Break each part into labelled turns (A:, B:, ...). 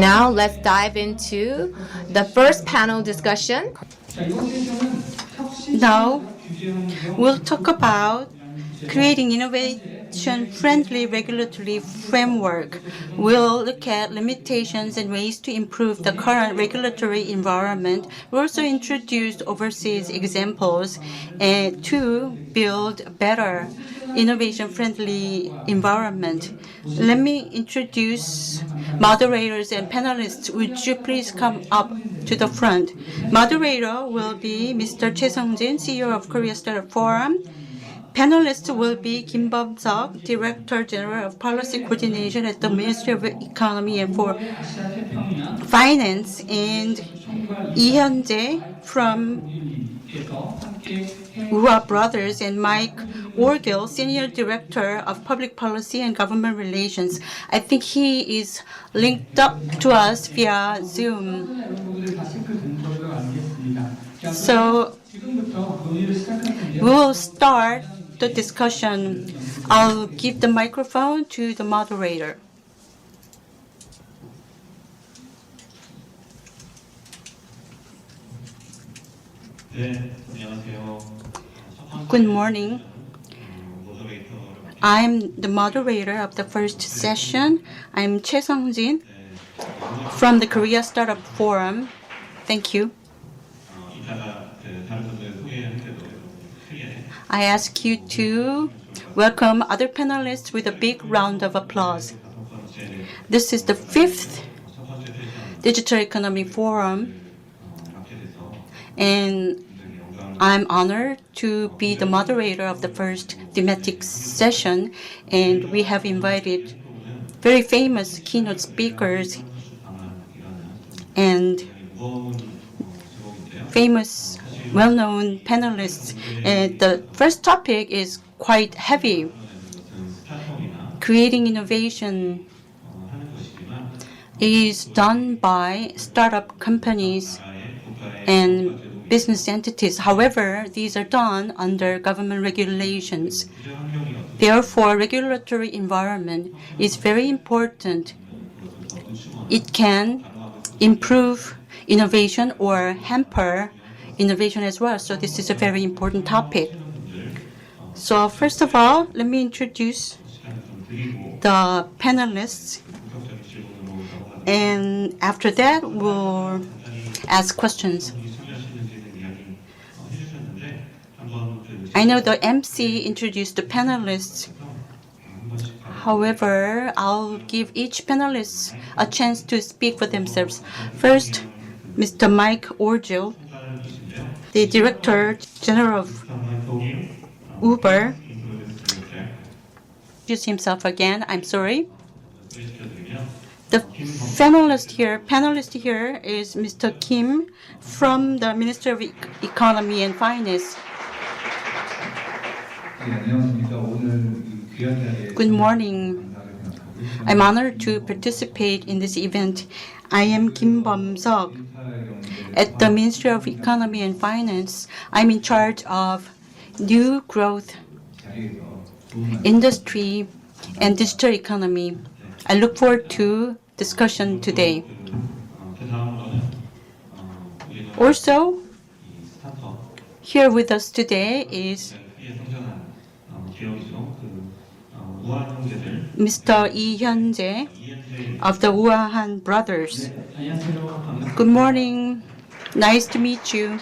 A: Now let's dive into the first panel discussion.
B: Now we'll talk about creating innovation-friendly regulatory framework. We'll look at limitations and ways to improve the current regulatory environment. We'll also introduce overseas examples to build a better innovation-friendly environment. Let me introduce moderators and panelists. Would you please come up to the front? Moderator will be Mr. Choi Sung-jin, CEO of Korea Startup Forum. Panelists will be Kim Bum-seok, Director General of Policy Coordination at the Ministry of Economy and for Finance, and Lee Hyun-jae from Ua Brothers, and Mike Orgel, Senior Director of Public Policy and Government Relations. I think he is linked up to us via Zoom. So we will start the discussion. I'll give the microphone to the moderator. Good morning. I'm the moderator of the first session. I'm Choi Sung-jin from the Korea Startup Forum. Thank you. I ask you to welcome other panelists with a big round of applause. This is the 5th Digital Economy Forum, and I'm honored to be the moderator of the first thematic session, and we have invited very famous keynote speakers and famous well-known panelists. And the first topic is quite heavy. Creating innovation is done by startup companies and business entities. However, these are done under government regulations. Therefore, regulatory environment is very important. It can improve innovation or hamper innovation as well. So this is a very important topic. So first of all, let me introduce the panelists. And after that, we'll ask questions. I know the MC introduced the panelists. However, I'll give each panelist a chance to speak for themselves. First, Mr. Mike Orgel, the Director General of Uber. Introduce himself again. I'm sorry. The panelist here is Mr. Kim from the Ministry of Economy and Finance. Good morning. I'm honored to participate in this event. I am Kim Bum-seok. At the Ministry of Economy and Finance, I'm in charge of new growth, industry, and digital economy. I look forward to discussion today. Also, here with us today is Mr. Lee Hyun-jae of the Ua Brothers. Good morning. Nice to meet you.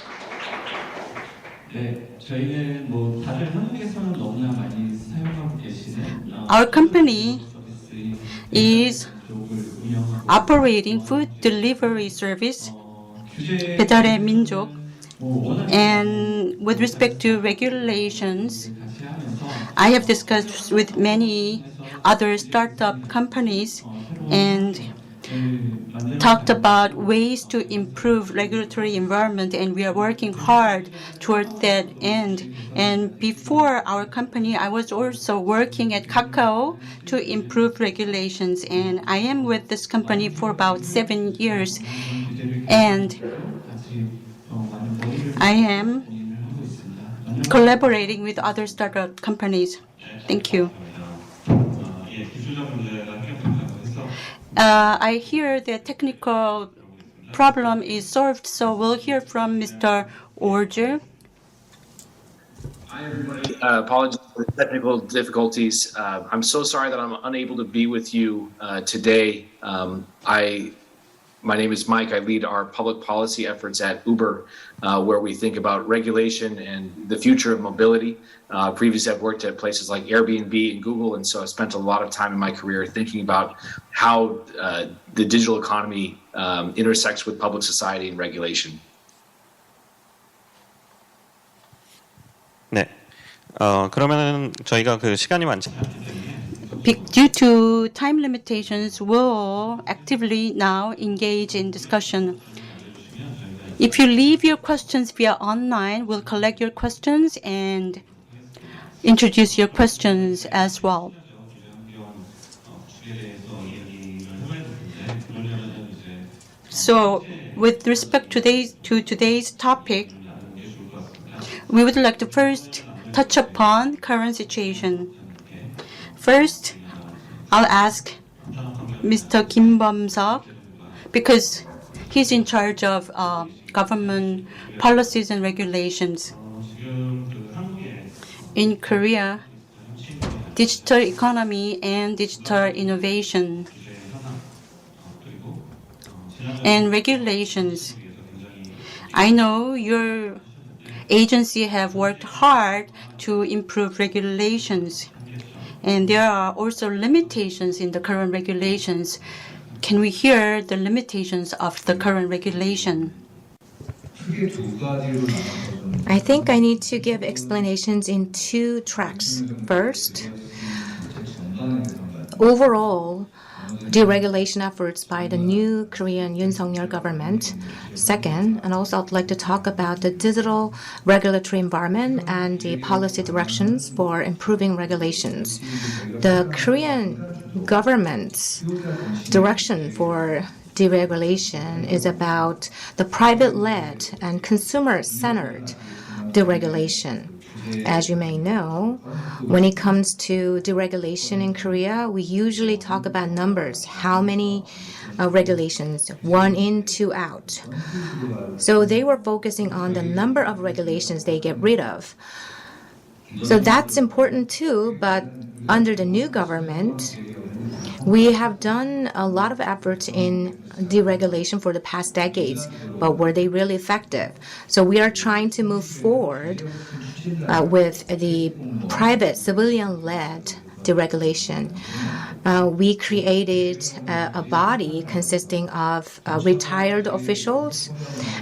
B: Our company is operating food delivery service, 배달의 민족, and with respect to regulations, I have discussed with many other startup companies and talked about ways to improve regulatory environment, and we are working hard towards that end. And before our company, I was also working at Kakao to improve regulations, and I am with this company for about 7 years, and I am collaborating with other startup companies. Thank you. I hear the technical problem is solved, so we'll hear from Mr. Orger.
C: Hi, everybody. Apologies for the technical difficulties. I'm so sorry that I'm unable to be with you today. My name is Mike. I lead our public policy efforts at Uber, where we think about regulation and the future of mobility. Previously, I've worked at places like Airbnb and Google, and so I spent a lot of time in my career thinking about how the digital economy intersects with public society and regulation.
D: 네. 그러면은 저희가 그 시간이 많지.
B: Due to time limitations, we'll actively now engage in discussion. If you leave your questions via online, we'll collect your questions and introduce your questions as well. So, with respect to today's topic, we would like to first touch upon current situation. First, I'll ask Mr. Kim Bum-seok, because he's in charge of government policies and regulations. In Korea, digital economy and digital innovation and regulations. I know your agency have worked hard to improve regulations, and there are also limitations in the current regulations. Can we hear the limitations of the current regulation?
A: I think I need to give explanations in two tracks. First, overall deregulation efforts by the new Korean Yoon Suk-yeol government. Second, and also I'd like to talk about the digital regulatory environment and the policy directions for improving regulations. The Korean government's direction for deregulation is about the private-led and consumer-centered deregulation. As you may know, when it comes to deregulation in Korea, we usually talk about numbers. How many regulations? 1 in, 2 out. So they were focusing on the number of regulations they get rid of. So that's important too, but under the new government, we have done a lot of efforts in deregulation for the past decades, but were they really effective? So we are trying to move forward with the private civilian-led deregulation. We created a body consisting of retired officials,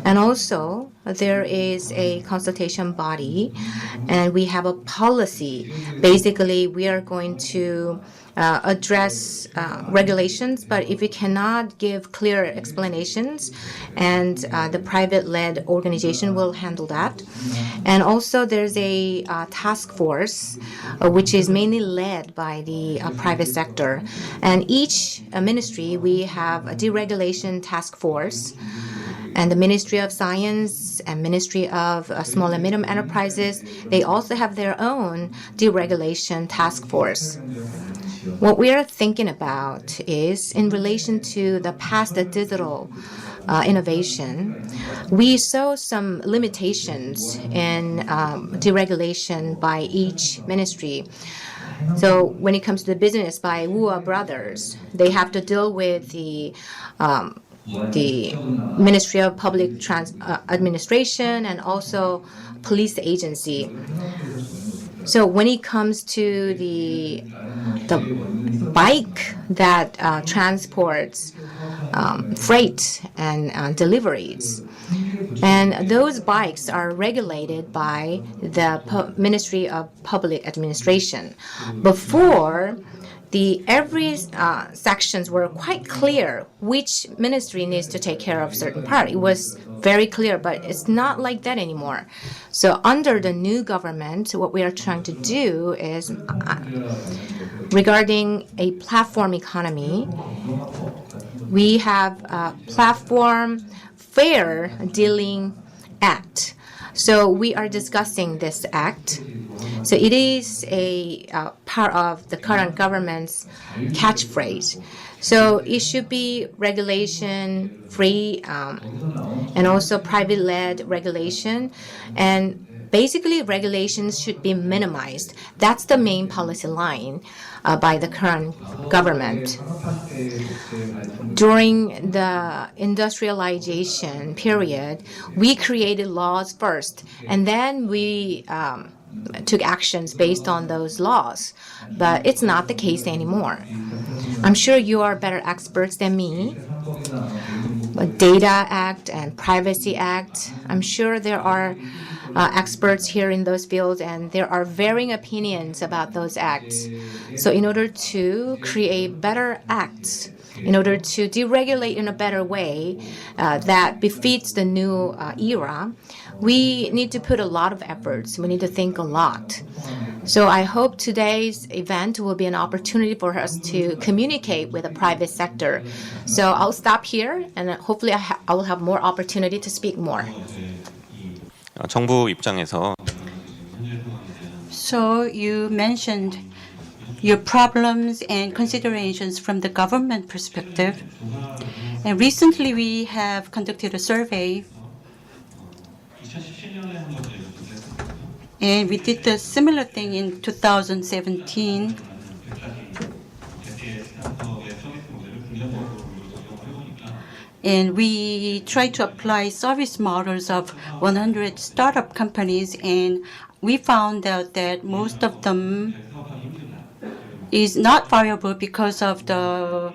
A: and also there is a consultation body, and we have a policy. Basically, we are going to address regulations, but if we cannot give clear explanations, and the private-led organization will handle that. And also there's a task force which is mainly led by the private sector. And each ministry, we have a deregulation task force. And the Ministry of Science and Ministry of Small and Medium Enterprises, they also have their own deregulation task force. What we are thinking about is in relation to the past digital innovation, we saw some limitations in deregulation by each ministry. So when it comes to the business by Woo Brothers, they have to deal with the Ministry of Public Administration and also police agency. So when it comes to the bike that transports freight and deliveries, and those bikes are regulated by the Ministry of Public Administration. Before, every sections were quite clear which ministry needs to take care of certain part. It was very clear, but it's not like that anymore. So under the new government, what we are trying to do is regarding a platform economy, we have a Platform Fair Dealing Act. So we are discussing this act. So it is a part of the current government's catchphrase. So it should be regulation-free and also private-led regulation. And basically, regulations should be minimized. That's the main policy line by the current government. During the industrialization period, we created laws first, and then we took actions based on those laws. But it's not the case anymore. I'm sure you are better experts than me. But Data Act and Privacy Act, I'm sure there are experts here in those fields, and there are varying opinions about those acts. So in order to create better acts, in order to deregulate in a better way that befits the new era, we need to put a lot of efforts. We need to think a lot. So I hope today's event will be an opportunity for us to communicate with the private sector. So I'll stop here, and hopefully I will have more opportunity to speak more.
D: 정부 입장에서
B: So you mentioned your problems and considerations from the government perspective. And recently we have conducted a survey, and we did a similar thing in 2017. And we tried to apply service models of 100 startup companies, and we found out that most of them is not viable because of the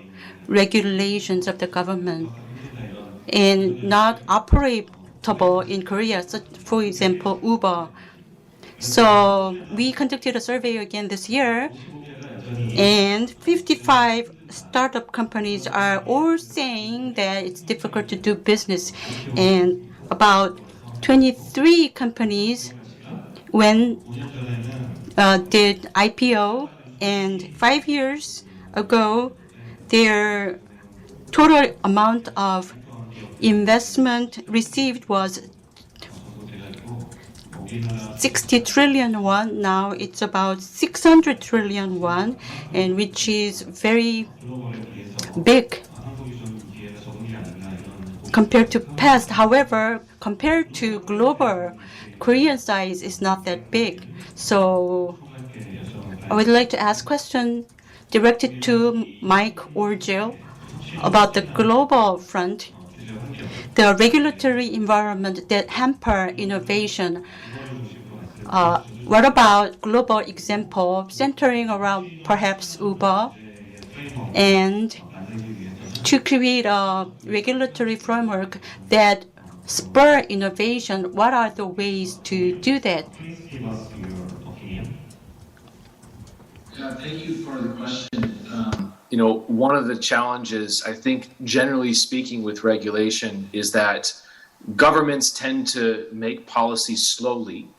B: regulations of the government and not operatable in Korea, such, for example, Uber. So we conducted a survey again this year, and 55 startup companies are all saying that it's difficult to do business, and about 23 companies did IPO, and 5 years ago their total amount of investment received was 60 trillion won. Now it's about 600 trillion won, and which is very big compared to past. However, compared to global, Korean size is not that big. So I would like to ask a question directed to Mike or Jill about the global front, the regulatory environment that hamper innovation. What about global example centering around perhaps Uber, and to create a regulatory framework that spur innovation? What are the ways to do that?
C: Thank you for the question. One of the challenges, I think, generally speaking with regulation is that governments tend to make policy slowly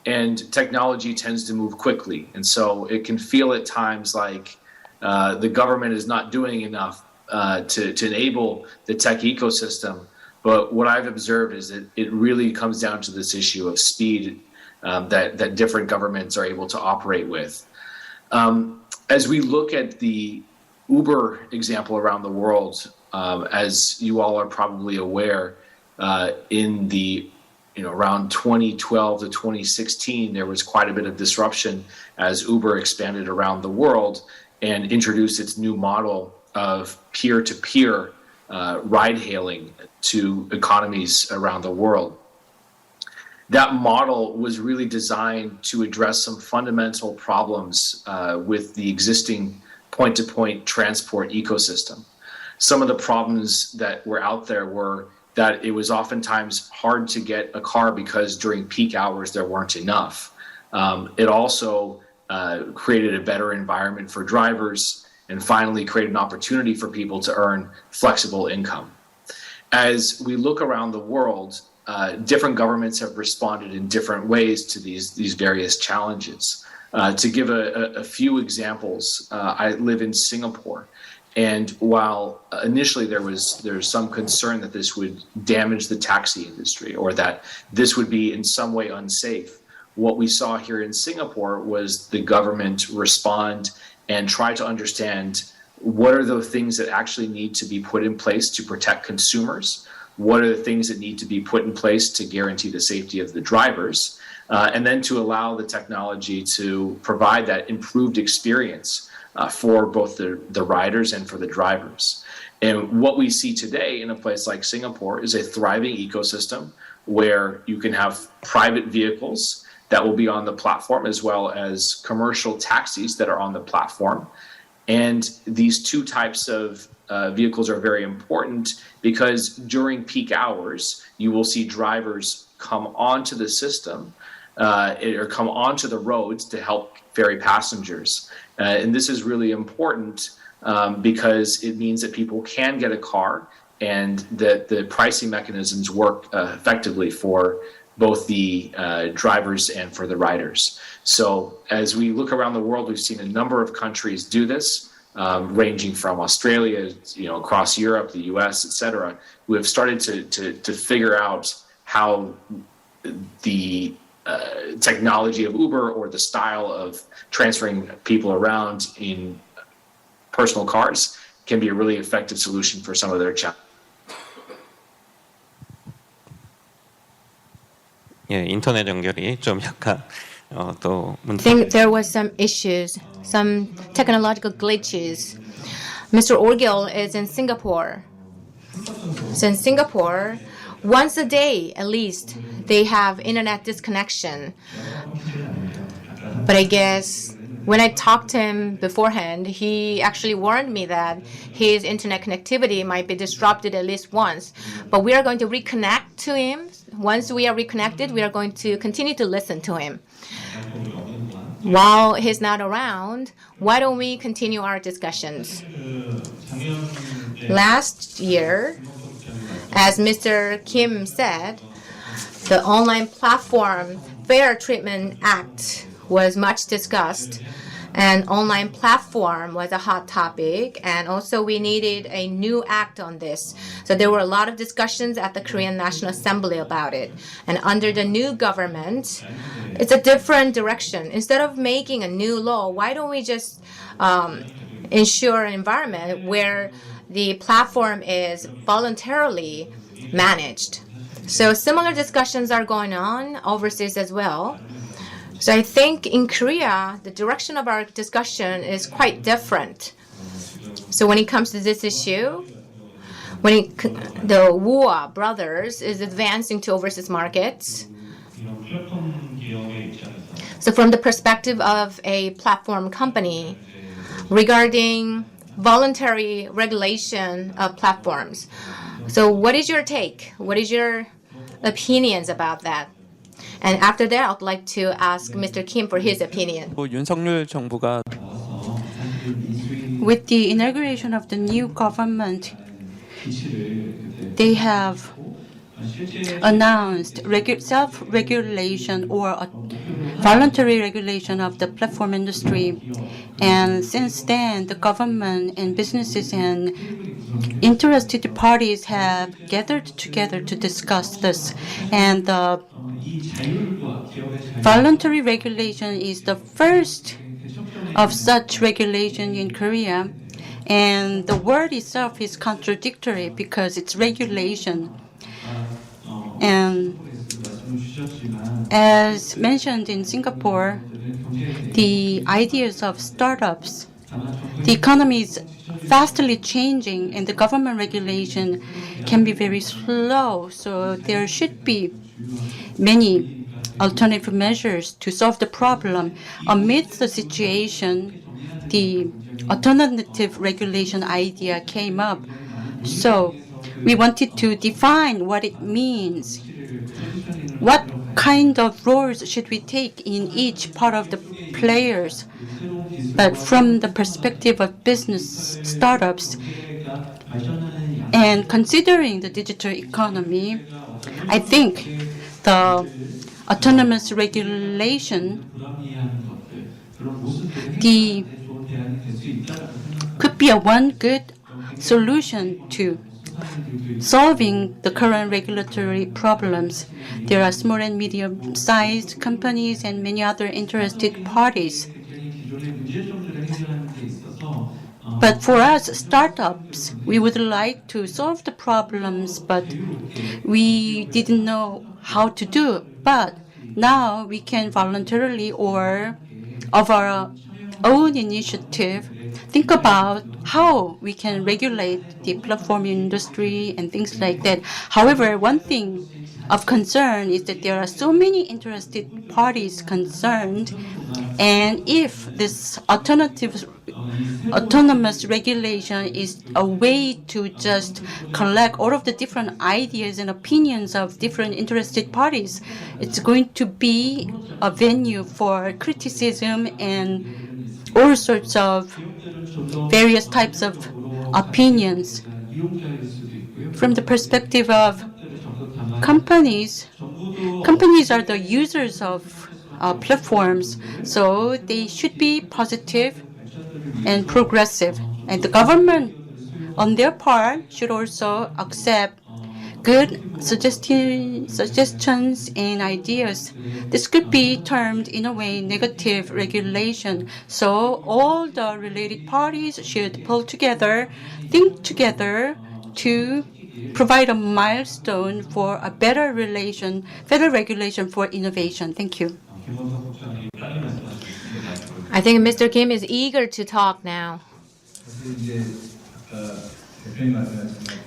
C: and technology tends to move quickly. And so it can feel at times like the government is not doing enough to enable the tech ecosystem. But what I've observed is that it really comes down to this issue of speed that different governments are able to operate with. As we look at the Uber example around the world, as you all are probably aware, in the around 2012 to 2016, there was quite a bit of disruption as Uber expanded around the world and introduced its new model of peer-to-peer ride-hailing to economies around the world. That model was really designed to address some fundamental problems with the existing point-to-point transport ecosystem. Some of the problems that were out there were that it was oftentimes hard to get a car because during peak hours there weren't enough. It also created a better environment for drivers, and finally created an opportunity for people to earn flexible income. As we look around the world, different governments have responded in different ways to these various challenges. To give a few examples, I live in Singapore. And while initially there's some concern that this would damage the taxi industry or that this would be in some way unsafe, what we saw here in Singapore was the government respond and try to understand what are the things that actually need to be put in place to protect consumers, what are the things that need to be put in place to guarantee the safety of the drivers, and then to allow the technology to provide that improved experience for both the riders and for the drivers. And what we see today in a place like Singapore is a thriving ecosystem where you can have private vehicles that will be on the platform as well as commercial taxis that are on the platform. And these two types of vehicles are very important because during peak hours, you will see drivers come onto the system or come onto the roads to help ferry passengers. And this is really important because it means that people can get a car and that the pricing mechanisms work effectively for both the drivers and for the riders. So as we look around the world, we've seen a number of countries do this, ranging from Australia, across Europe, the US, et cetera, who have started to figure out how the technology of Uber or the style of transferring people around in personal cars can be a really effective solution for some of their challenges.
D: 예, 인터넷 연결이 좀 약간 또
A: I think there was some issues, some technological glitches. Mr. Orgil is in Singapore. So in Singapore, once a day at least, they have internet disconnection. But I guess when I talked to him beforehand, he actually warned me that his internet connectivity might be disrupted at least once. But we are going to reconnect to him. Once we are reconnected, we are going to continue to listen to him. While he's not around, why don't we continue our discussions? Last year, as Mr. Kim said, the Online Platform Fair Treatment Act was much discussed, and online platform was a hot topic, and also we needed a new act on this. So there were a lot of discussions at the Korean National Assembly about it. And under the new government, it's a different direction. Instead of making a new law, why don't we just ensure an environment where the platform is voluntarily managed? So similar discussions are going on overseas as well. So I think in Korea, the direction of our discussion is quite different. So when it comes to this issue, the Wua brothers is advancing to overseas markets. So from the perspective of a platform company, regarding voluntary regulation of platforms, so what is your take? What is your opinions about that? And after that, I'd like to ask Mr. Kim for his opinion.
E: 윤석열 정부가
B: With the inauguration of the new government, they have announced self-regulation or a voluntary regulation of the platform industry. And since then, the government and businesses and interested parties have gathered together to discuss this. And the voluntary regulation is the first of such regulation in Korea. And the word itself is contradictory because it's regulation. And as mentioned in Singapore, the ideas of startups, the economy is fastly changing and the government regulation can be very slow. So there should be many alternative measures to solve the problem. Amidst the situation, the alternative regulation idea came up. So we wanted to define what it means. What kind of roles should we take in each part of the players? But from the perspective of business startups, and considering the digital economy, I think the autonomous regulation could be one good solution to solving the current regulatory problems. There are small and medium-sized companies and many other interested parties. But for us, startups, we would like to solve the problems, but we didn't know how to do it. But now we can voluntarily or of our own initiative think about how we can regulate the platform industry and things like that. However, one thing of concern is that there are so many interested parties concerned, and if this autonomous regulation is a way to just collect all of the different ideas and opinions of different interested parties, it's going to be a venue for criticism and all sorts of various types of opinions. From the perspective of companies are the users of platforms, so they should be positive and progressive. And the government, on their part, should also accept good suggestions and ideas. This could be termed, in a way, negative regulation. So all the related parties should pull together, think together to provide a milestone for a better regulation for innovation. Thank you.
A: I think Mr. Kim is eager to talk now.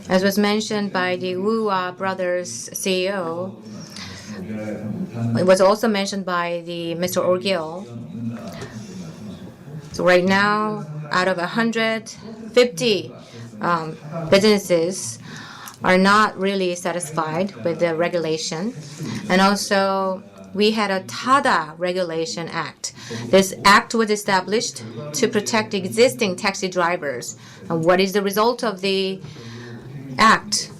A: As was mentioned by the Wu Brothers CEO, it was also mentioned by the Mr. Orgil. So right now, out of 150 businesses are not really satisfied with the regulation. And also, we had a TADA Regulation Act. This act was established to protect existing taxi drivers. And what is the result of the act?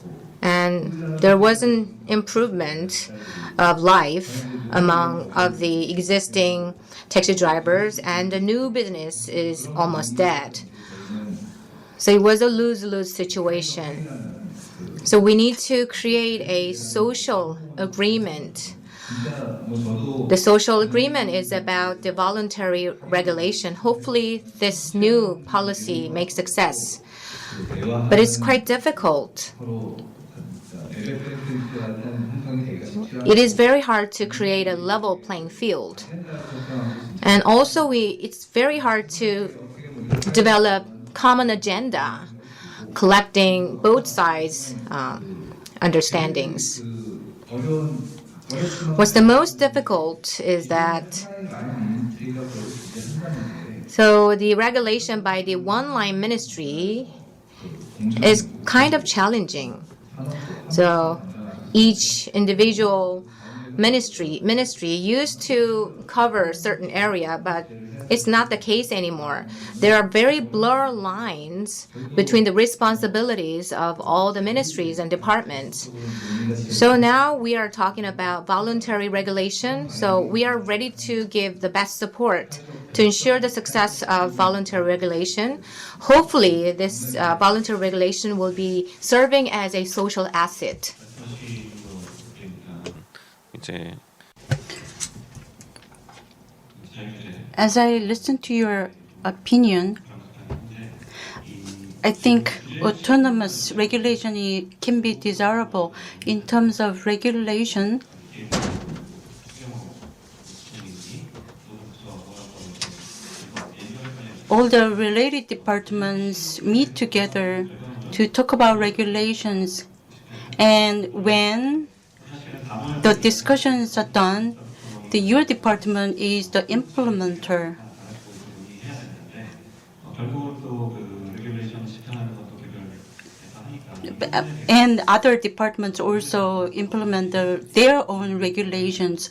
A: And there was an improvement of life among of the existing taxi drivers, and the new business is almost dead. So it was a lose-lose situation. So we need to create a social agreement. The social agreement is about the voluntary regulation. Hopefully, this new policy makes success. But it's quite difficult. It is very hard to create a level playing field. And also, it's very hard to develop common agenda, collecting both sides' understandings. What's the most difficult is that the regulation by the one-line ministry is kind of challenging. So each individual ministry used to cover a certain area, but it's not the case anymore. There are very blurred lines between the responsibilities of all the ministries and departments. So now we are talking about voluntary regulation. So we are ready to give the best support to ensure the success of voluntary regulation. Hopefully, this voluntary regulation will be serving as a social asset.
B: As I listen to your opinion, I think autonomous regulation can be desirable. In terms of regulation, all the related departments meet together to talk about regulations. And when the discussions are done, your department is the implementer. And other departments also implement their own regulations.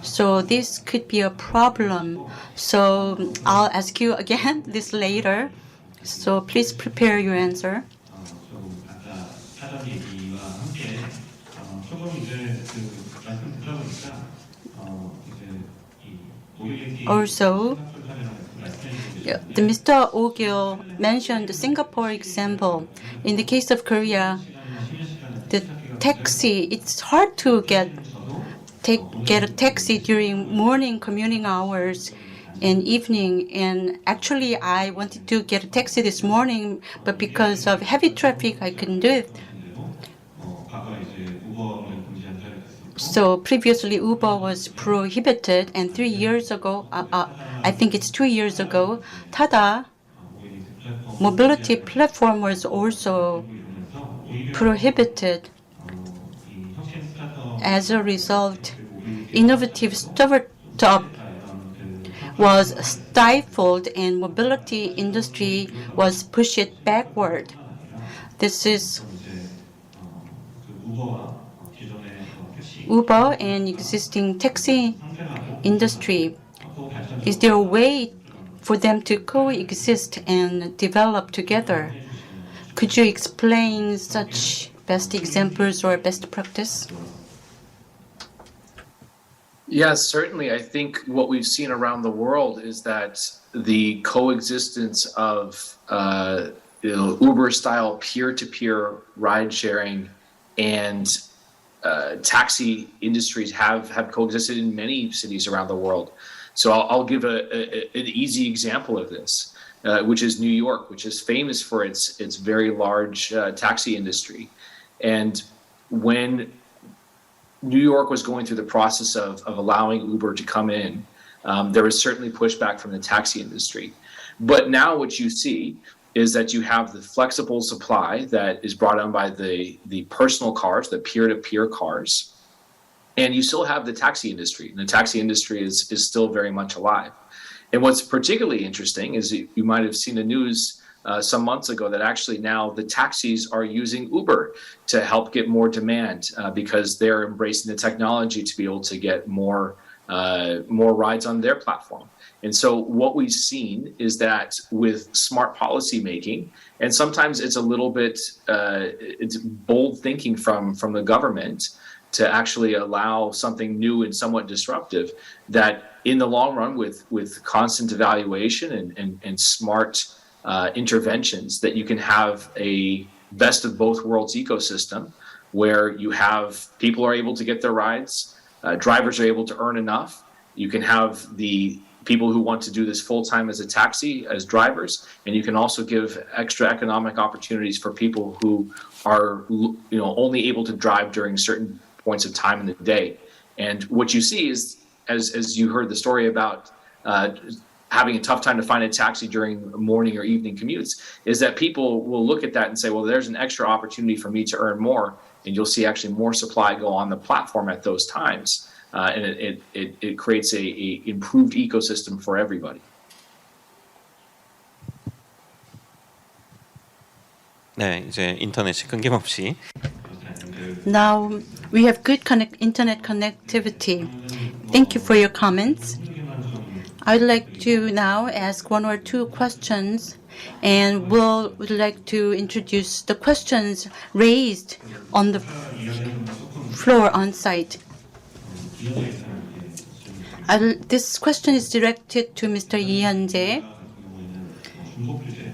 B: So this could be a problem. So I'll ask you again this later. So please prepare your answer. Also, Mr. Oh mentioned the Singapore example. In the case of Korea, the taxi, it's hard to get a taxi during morning commuting hours and evening. And actually, I wanted to get a taxi this morning, but because of heavy traffic, I couldn't do it. So previously, Uber was prohibited, and 3 years ago, I think it's 2 years ago, Tada mobility platform was also prohibited. As a result, innovative startup was stifled and mobility industry was pushed backward. This is Uber and existing taxi industry. Is there a way for them to coexist and develop together? Could you explain such best examples or best practice?
C: Yes, certainly. I think what we've seen around the world is that the coexistence of Uber-style peer-to-peer ride-sharing and taxi industries have coexisted in many cities around the world. So I'll give an easy example of this, which is New York, which is famous for its very large taxi industry. And when New York was going through the process of allowing Uber to come in, there was certainly pushback from the taxi industry. But now what you see is that you have the flexible supply that is brought on by the personal cars, the peer-to-peer cars, and you still have the taxi industry. And the taxi industry is still very much alive. And what's particularly interesting is you might have seen the news some months ago that actually now the taxis are using Uber to help get more demand because they're embracing the technology to be able to get more rides on their platform. And so what we've seen is that with smart policy making, and sometimes it's a little bit it's bold thinking from the government to actually allow something new and somewhat disruptive, that in the long run with constant evaluation and smart interventions, that you can have a best of both worlds ecosystem where you have people are able to get their rides, drivers are able to earn enough. You can have the people who want to do this full-time as a taxi, as drivers, and you can also give extra economic opportunities for people who are only able to drive during certain points of time in the day. And what you see is, as you heard the story about having a tough time to find a taxi during morning or evening commutes, is that people will look at that and say, well, there's an extra opportunity for me to earn more, and you'll see actually more supply go on the platform at those times. And it creates a improved ecosystem for everybody.
D: 네, 이제 인터넷이 끊김없이.
B: Now we have good internet connectivity. Thank you for your comments. I'd like to now ask one or two questions, and would like to introduce the questions raised on the floor on site. This question is directed to Mr. Lee Hyun-jae.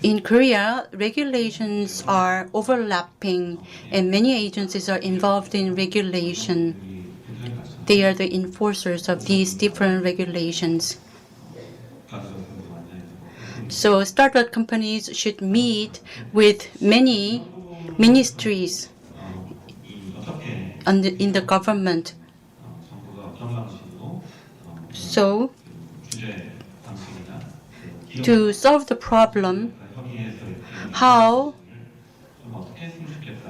B: In Korea, regulations are overlapping and many agencies are involved in regulation. They are the enforcers of these different regulations. So startup companies should meet with many ministries in the government. So, to solve the problem, how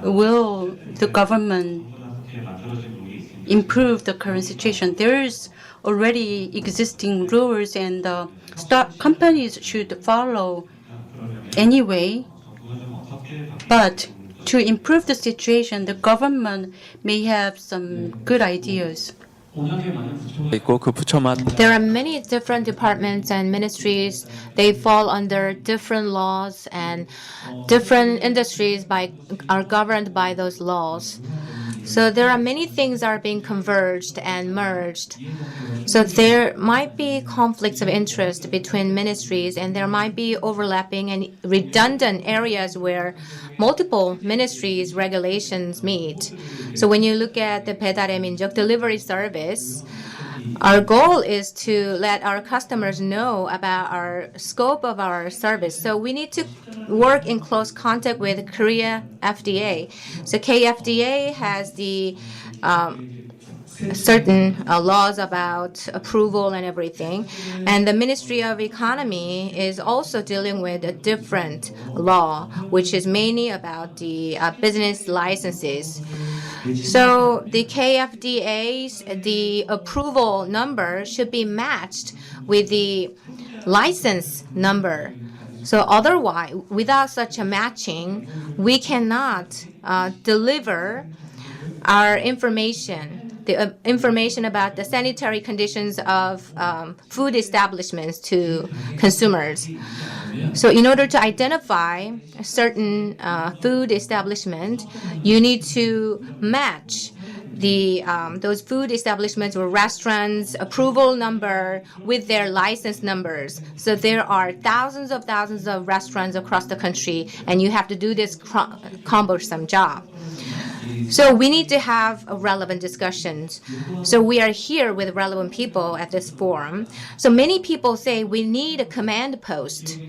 B: will the government improve the current situation? There is already existing rules, and companies should follow anyway. But to improve the situation, the government may have some good ideas.
A: There are many different departments and ministries. They fall under different laws, and different industries are governed by those laws. So there are many things that are being converged and merged. So there might be conflicts of interest between ministries, and there might be overlapping and redundant areas where multiple ministries' regulations meet. So when you look at the 배달의 민족 delivery service, our goal is to let our customers know about our scope of our service. So we need to work in close contact with Korea FDA. So KFDA has the certain laws about approval and everything. And the Ministry of Economy is also dealing with a different law, which is mainly about the business licenses. So the KFDA's the approval number should be matched with the license number. So otherwise, without such a matching, we cannot deliver our information, the information about the sanitary conditions of food establishments to consumers. So in order to identify a certain food establishment, you need to match those food establishments or restaurants' approval number with their license numbers. So there are thousands of restaurants across the country, and you have to do this cumbersome job. So we need to have relevant discussions. So we are here with relevant people at this forum. So many people say we need a command post.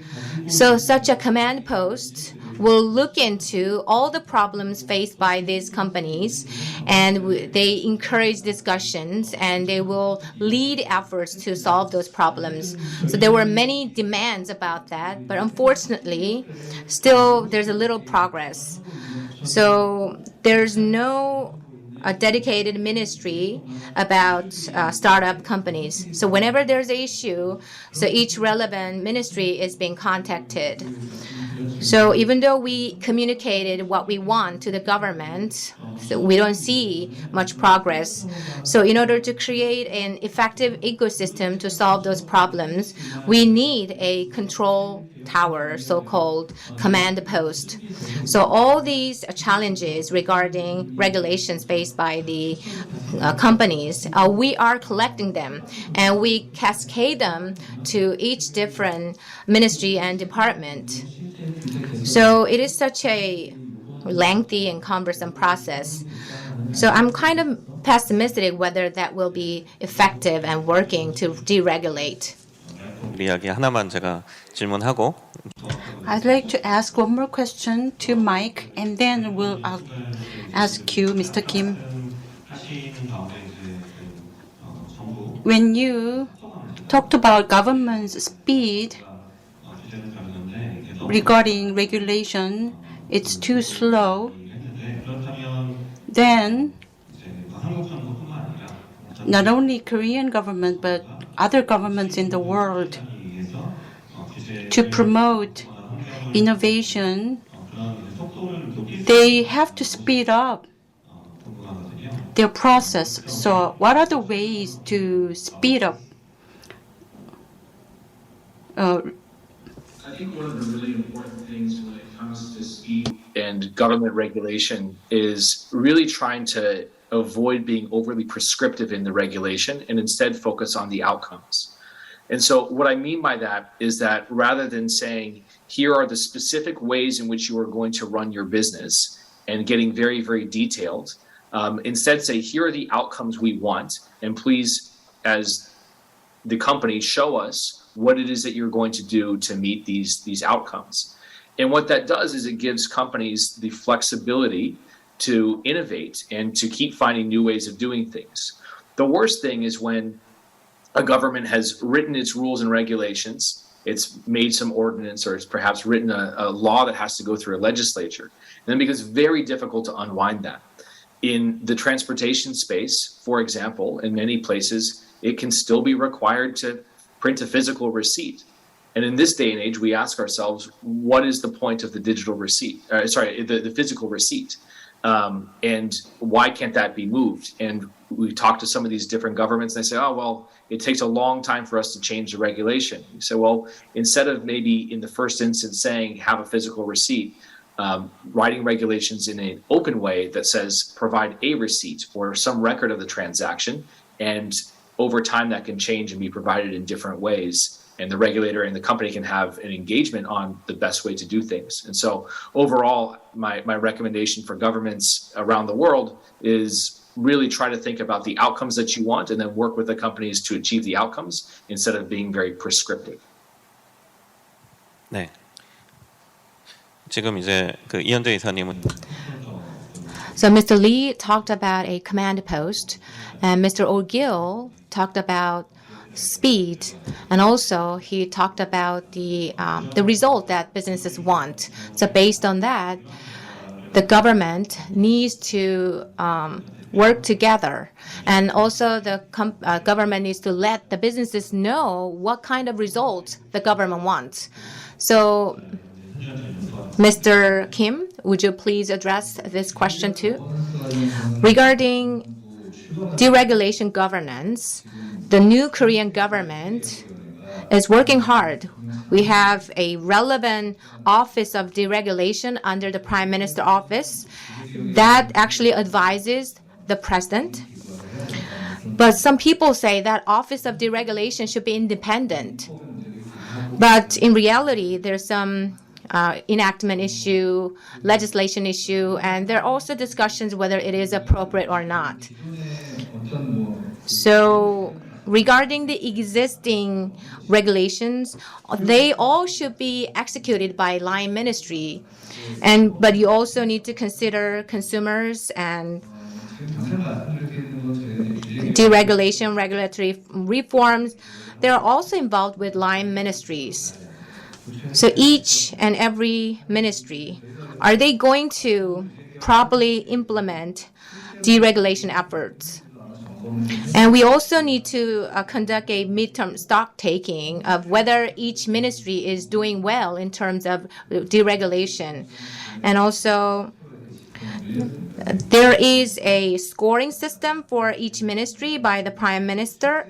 A: So such a command post will look into all the problems faced by these companies, and they encourage discussions, and they will lead efforts to solve those problems. So there were many demands about that, but unfortunately, still there's a little progress. So there's no dedicated ministry about startup companies. So whenever there's an issue, so each relevant ministry is being contacted. So even though we communicated what we want to the government, so we don't see much progress. So in order to create an effective ecosystem to solve those problems, we need a control tower, so-called command post. So all these challenges regarding regulations faced by the companies, we are collecting them, and we cascade them to each different ministry and department. So it is such a lengthy and cumbersome process. So I'm kind of pessimistic whether that will be effective and working to deregulate.
D: 이야기 하나만 제가 질문하고
B: I'd like to ask one more question to Mike, and then we'll ask you, Mr. Kim. When you talked about government's speed regarding regulation, it's too slow, then not only Korean government but other governments in the world, to promote innovation, they have to speed up their process. So what are the ways to speed up?
C: I think one of the really important things when it comes to speed and government regulation is really trying to avoid being overly prescriptive in the regulation and instead focus on the outcomes. And so what I mean by that is that rather than saying, here are the specific ways in which you are going to run your business and getting very, very detailed, instead say, here are the outcomes we want, and please, as the company, show us what it is that you're going to do to meet these outcomes. And what that does is it gives companies the flexibility to innovate and to keep finding new ways of doing things. The worst thing is when a government has written its rules and regulations, it's made some ordinance, or it's perhaps written a law that has to go through a legislature, and then it becomes very difficult to unwind that. In the transportation space, for example, in many places, it can still be required to print a physical receipt. And in this day and age, we ask ourselves, what is the point of the digital receipt? The physical receipt? And why can't that be moved? And we talk to some of these different governments, and they say, oh, well, it takes a long time for us to change the regulation. You say, well, instead of maybe in the first instance saying have a physical receipt, writing regulations in an open way that says provide a receipt or some record of the transaction, and over time that can change and be provided in different ways, and the regulator and the company can have an engagement on the best way to do things. And so overall, my recommendation for governments around the world is really try to think about the outcomes that you want and then work with the companies to achieve the outcomes instead of being very prescriptive.
D: 네. 지금 이제 그 이현재 이사님은
A: So Mr. Lee talked about a command post, and Mr. O'Gill talked about speed, and also he talked about the result that businesses want. So based on that, the government needs to work together, and also the government needs to let the businesses know what kind of results the government wants. So, Mr. Kim, would you please address this question too? Regarding deregulation governance, the new Korean government is working hard. We have a relevant Office of Deregulation under the Prime Minister office that actually advises the president. But some people say that Office of Deregulation should be independent. But in reality, there's some enactment issue, legislation issue, and there are also discussions whether it is appropriate or not. So regarding the existing regulations, they all should be executed by line ministry. But you also need to consider consumers and deregulation, regulatory reforms. They're also involved with line ministries. So each and every ministry, are they going to properly implement deregulation efforts? And we also need to conduct a midterm stock taking of whether each ministry is doing well in terms of deregulation. And also, there is a scoring system for each ministry by the Prime Minister,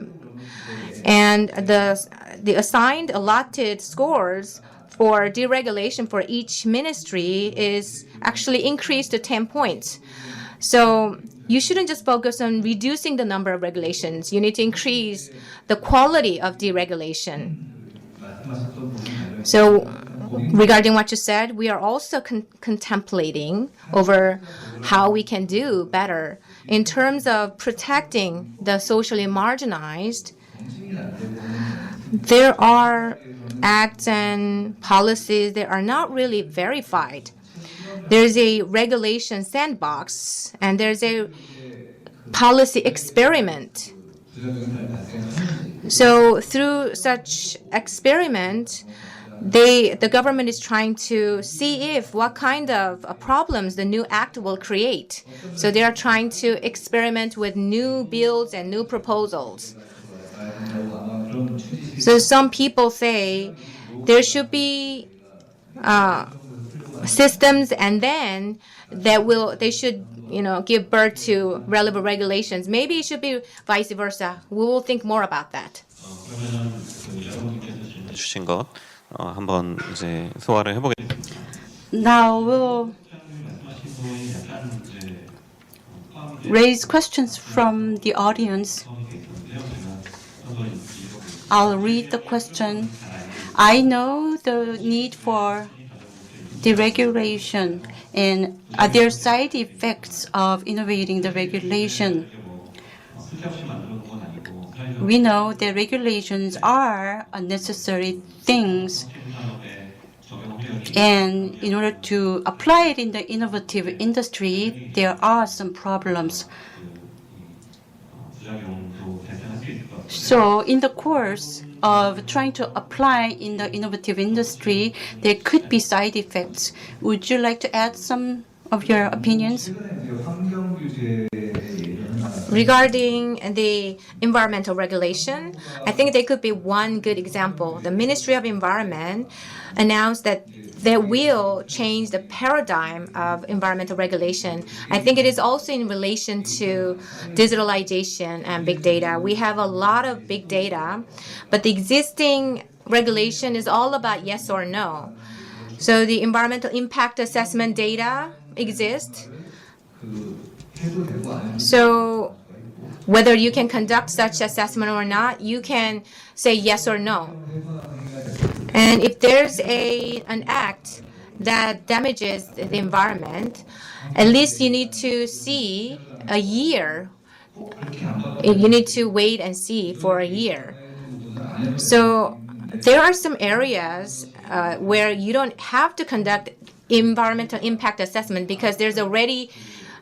A: and the assigned allotted scores for deregulation for each ministry is actually increased to 10 points. So you shouldn't just focus on reducing the number of regulations. You need to increase the quality of deregulation. So regarding what you said, we are also contemplating over how we can do better in terms of protecting the socially marginalized. There are acts and policies that are not really verified. There's a regulation sandbox, and there's a policy experiment. So through such experiment, the government is trying to see if what kind of problems the new act will create. So they are trying to experiment with new bills and new proposals. So some people say there should be systems, and then they should give birth to relevant regulations. Maybe it should be vice versa. We will think more about that.
D: 주신 것 한번 이제 소화를 해보겠습니다.
B: Now we'll raise questions from the audience. I'll read the question. I know the need for deregulation, and are there side effects of innovating the regulation? We know that regulations are necessary things, and in order to apply it in the innovative industry, there are some problems. So in the course of trying to apply in the innovative industry, there could be side effects. Would you like to add some of your opinions?
A: Regarding the environmental regulation, I think there could be one good example. The Ministry of Environment announced that they will change the paradigm of environmental regulation. I think it is also in relation to digitalization and big data. We have a lot of big data, but the existing regulation is all about yes or no. So the environmental impact assessment data exists. So whether you can conduct such assessment or not, you can say yes or no. And if there's an act that damages the environment, at least you need to see a year. You need to wait and see for a year. So there are some areas where you don't have to conduct environmental impact assessment because there's already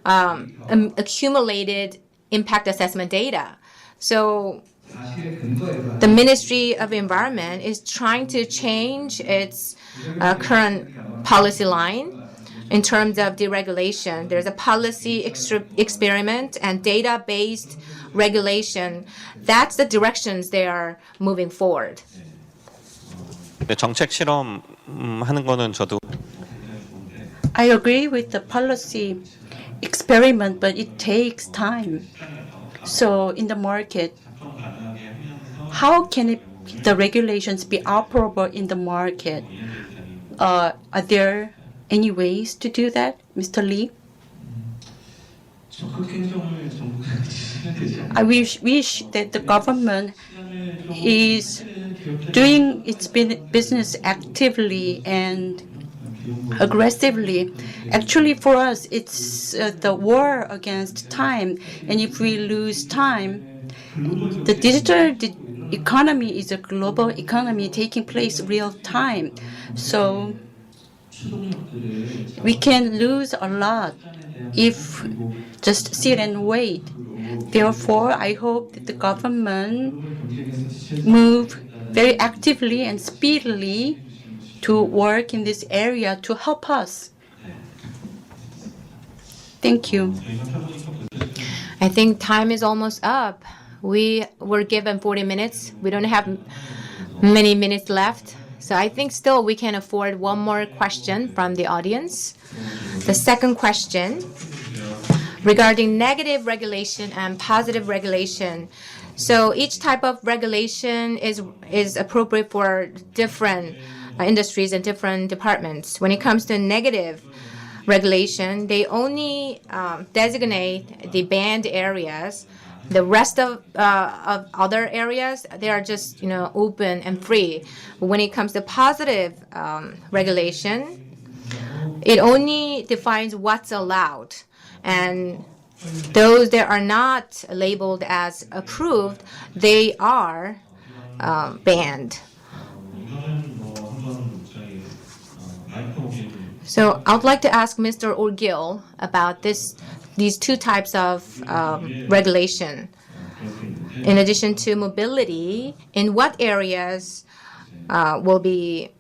A: accumulated impact assessment data. So the Ministry of Environment is trying to change its current policy line in terms of deregulation. There's a policy experiment and data-based regulation. That's the directions they are moving forward.
D: 정책 실험 하는 거는 저도
B: I agree with the policy experiment, but it takes time. So in the market, how can the regulations be operable in the market? Are there any ways to do that, Mr. Lee? I wish that the government is doing its business actively and aggressively. Actually, for us, it's the war against time. And if we lose time, the digital economy is a global economy taking place real time. So we can lose a lot if just sit and wait. Therefore, I hope that the government move very actively and speedily to work in this area to help us. Thank you.
A: I think time is almost up. We were given 40 minutes. We don't have many minutes left. So I think still we can afford one more question from the audience. The second question regarding negative regulation and positive regulation. So each type of regulation is appropriate for different industries and different departments. When it comes to negative regulation, they only designate the banned areas. The rest of other areas, they are just open and free. But when it comes to positive regulation, it only defines what's allowed, and those that are not labeled as approved, they are banned. So I would like to ask Mr. Orgil about these two types of regulation. In addition to mobility, in what areas will be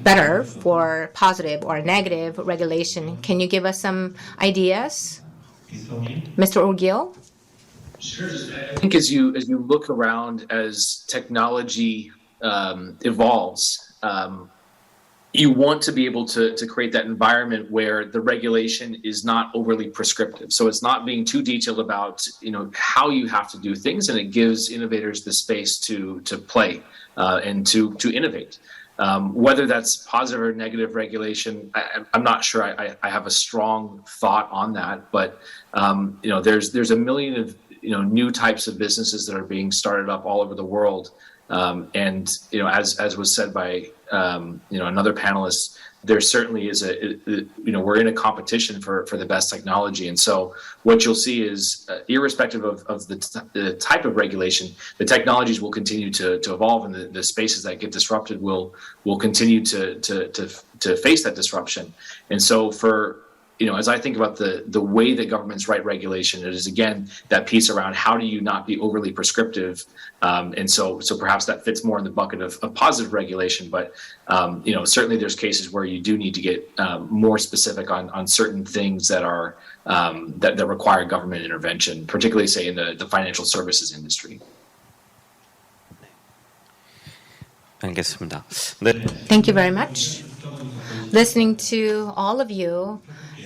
A: better for positive or negative regulation? Can you give us some ideas, Mr. Orgil?
C: Sure. I think as you look around as technology evolves, you want to be able to create that environment where the regulation is not overly prescriptive. So it's not being too detailed about how you have to do things, and it gives innovators the space to play and to innovate. Whether that's positive or negative regulation, I'm not sure. I have a strong thought on that, but there's a million of new types of businesses that are being started up all over the world. And as was said by another panelist, there certainly is we're in a competition for the best technology, and so what you'll see is irrespective of the type of regulation, the technologies will continue to evolve, and the spaces that get disrupted will continue to face that disruption. And so as I think about the way that governments write regulation, it is again that piece around how do you not be overly prescriptive, and so perhaps that fits more in the bucket of positive regulation. But certainly there's cases where you do need to get more specific on certain things that are that require government intervention, particularly say in the financial services industry.
D: 알겠습니다.
A: Thank you very much. Listening to all of you,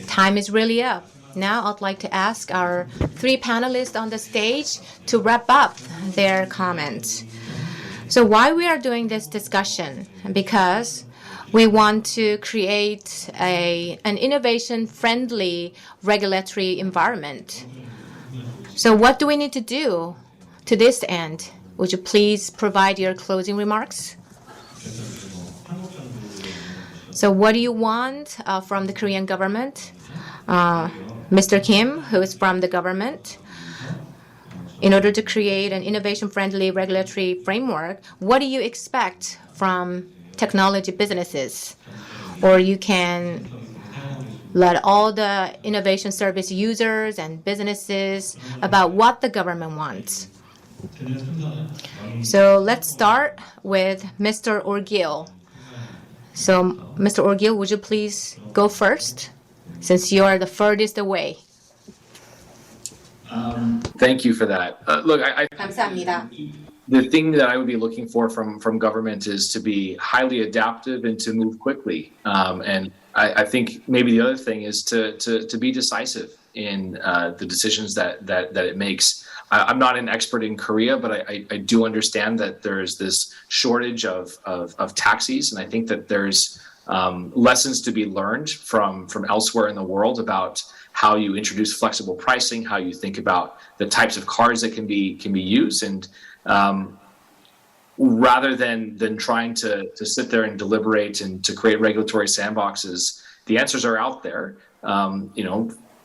A: time is really up. Now I'd like to ask our three panelists on the stage to wrap up their comments. So why we are doing this discussion? Because We want to create an innovation-friendly regulatory environment. So what do we need to do to this end? Would you please provide your closing remarks? So what do you want from the Korean government? Mr. Kim, who is from the government, in order to create an innovation-friendly regulatory framework, what do you expect from technology businesses? Or you can let all the innovation service users and businesses about what the government wants. So let's start with Mr. Orgil. So, Mr. Orgil, would you please go first, since you are the furthest away?
C: Thank you for that. Look,
A: 감사합니다.
C: the thing that I would be looking for from government is to be highly adaptive and to move quickly. And I think maybe the other thing is to be decisive in the decisions that it makes. I'm not an expert in Korea, but I do understand that there's this shortage of taxis, and I think that there's lessons to be learned from elsewhere in the world about how you introduce flexible pricing, how you think about the types of cars that can be used, and rather than trying to sit there and deliberate and to create regulatory sandboxes, the answers are out there.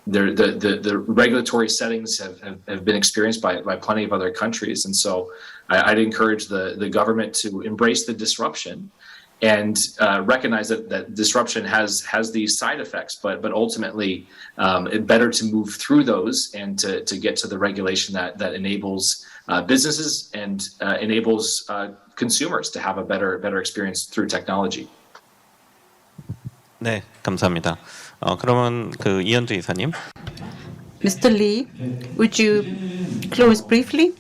C: The regulatory settings have been experienced by plenty of other countries, and so I'd encourage the government to embrace the disruption and recognize that disruption has these side effects, but ultimately it's better to move through those and to get to the regulation that enables businesses and enables consumers to have a better experience through technology.
D: 네, 감사합니다. 그러면 그 이현주 이사님.
B: Mr. Lee, would you close briefly?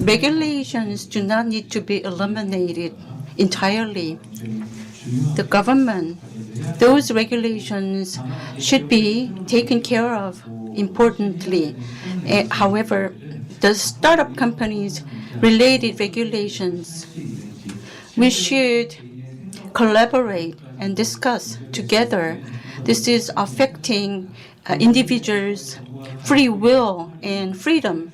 B: Regulations do not need to be eliminated entirely. The government, those regulations should be taken care of importantly. However, the startup companies related regulations, we should collaborate and discuss together. This is affecting individuals' free will and freedom.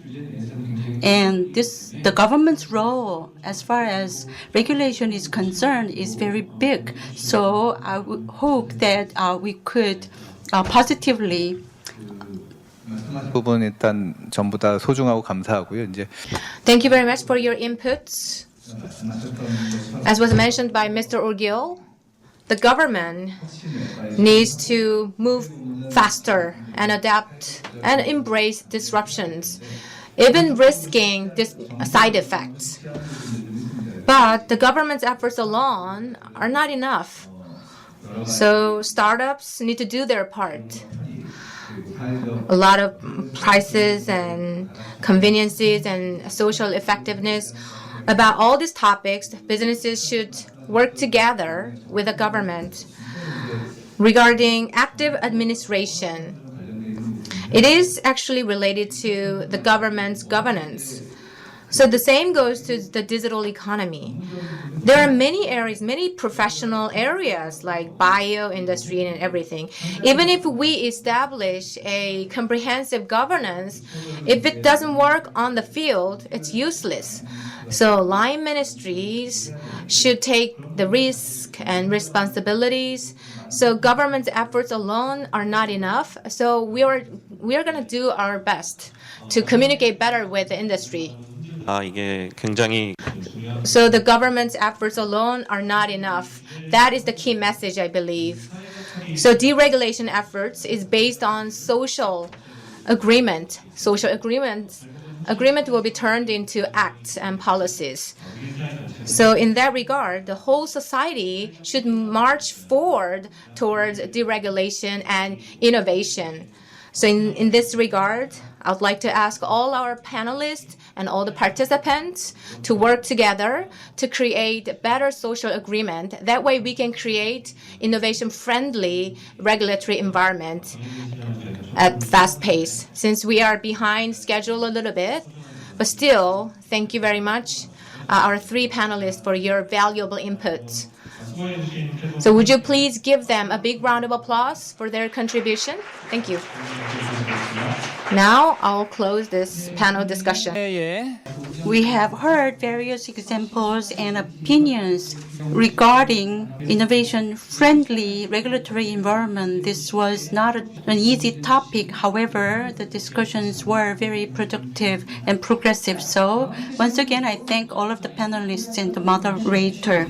B: And the government's role as far as regulation is concerned is very big. So I would hope that we could positively.
E: 부분 일단 전부 다 소중하고 감사하고요. 이제
A: Thank you very much for your inputs. As was mentioned by Mr. Orgil, the government needs to move faster and adapt and embrace disruptions, even risking side effects. But the government's efforts alone are not enough. So startups need to do their part. A lot of prices and conveniences and social effectiveness. About all these topics, businesses should work together with the government. Regarding active administration, it is actually related to the government's governance. So the same goes to the digital economy. There are many areas, many professional areas like bio industry and everything. Even if we establish a comprehensive governance, if it doesn't work on the field, it's useless. So line ministries should take the risk and responsibilities. So government's efforts alone are not enough. So we are going to do our best to communicate better with the industry.
D: 이게 굉장히
A: So the government's efforts alone are not enough. That is the key message, I believe. So deregulation efforts is based on social agreement. Social agreement will be turned into acts and policies. So in that regard, the whole society should march forward towards deregulation and innovation. So in this regard, I would like to ask all our panelists and all the participants to work together to create a better social agreement. That way we can create innovation-friendly regulatory environment at fast pace. Since we are behind schedule a little bit, but still, thank you very much our three panelists for your valuable input. So would you please give them a big round of applause for their contribution? Thank you. Now I'll close this panel discussion.
B: We have heard various examples and opinions regarding innovation-friendly regulatory environment. This was not an easy topic. However, the discussions were very productive and progressive. So once again, I thank all of the panelists and the moderator.